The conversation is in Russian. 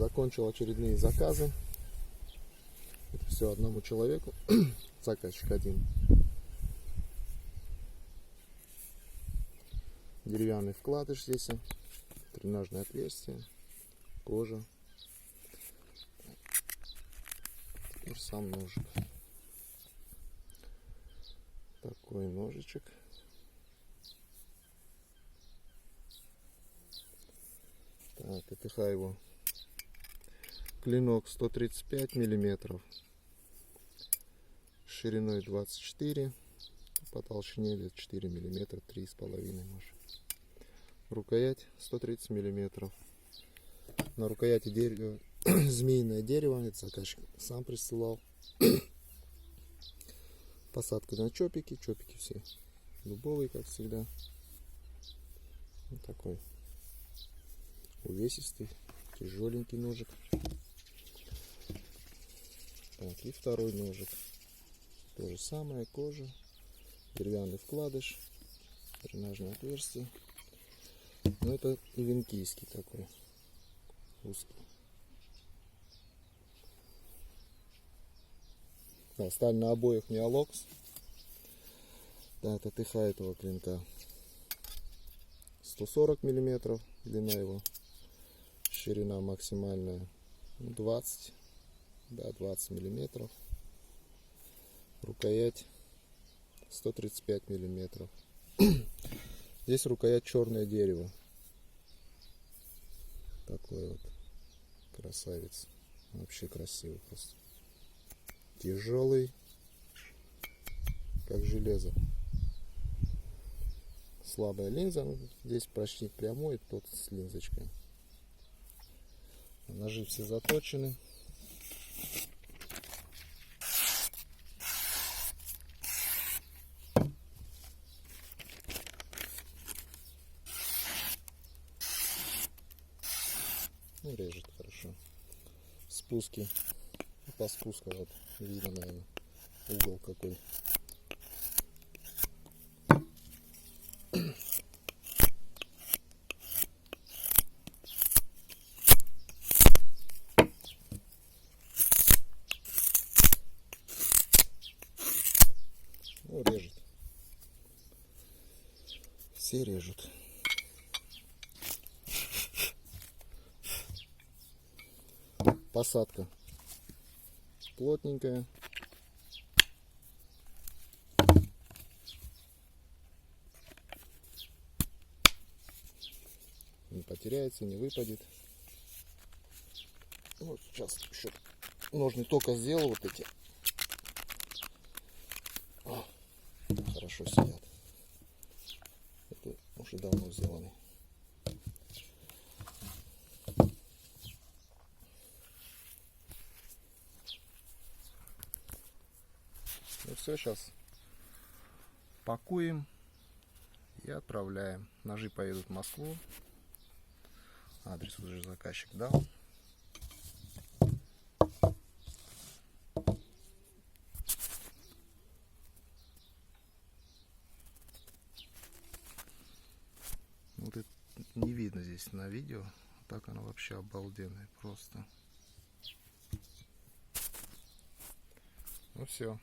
Закончил очередные заказы. Это все одному человеку. Заказчик один. Деревянный вкладыш здесь. Дренажное отверстие. Кожа. Теперь сам ножик. Такой ножичек. Так, ТТХ его. Клинок 135 миллиметров. Шириной 24. По толщине где-то 4 миллиметра, 3,5 может. Рукоять 130 миллиметров. На рукояти дерево, змеиное дерево. Это заказчик сам присылал. Посадка на чопики. Чопики все дубовые, как всегда. Вот такой увесистый, тяжеленький ножик. Так, и второй ножик. То же самое, кожа, деревянный вкладыш, дренажное отверстие. Но это ивенкийский такой, узкий. Да, сталь на обоих Миолокс. Да, ТТХ этого клинка 140 миллиметров, длина его, ширина максимальная 20, да, 20 миллиметров. Рукоять 135 миллиметров. Здесь рукоять черное дерево. Такой вот красавец. Вообще красивый просто. Тяжелый, как железо. Слабая линза. Здесь почти прямой, тот с линзочкой. Ножи все заточены. Ну, режет хорошо. Спуски. По спуску вот видно, наверное, угол какой. Ну, режет. Все режут. Посадка плотненькая. Не потеряется, не выпадет. Вот сейчас еще ножны только сделал вот эти. О, хорошо сидят. Это уже давно сделаны. Ну все, сейчас пакуем и отправляем. Ножи поедут в Москву. Адрес уже заказчик дал. Вот это не видно здесь на видео. Так оно вообще обалденное просто. Ну все.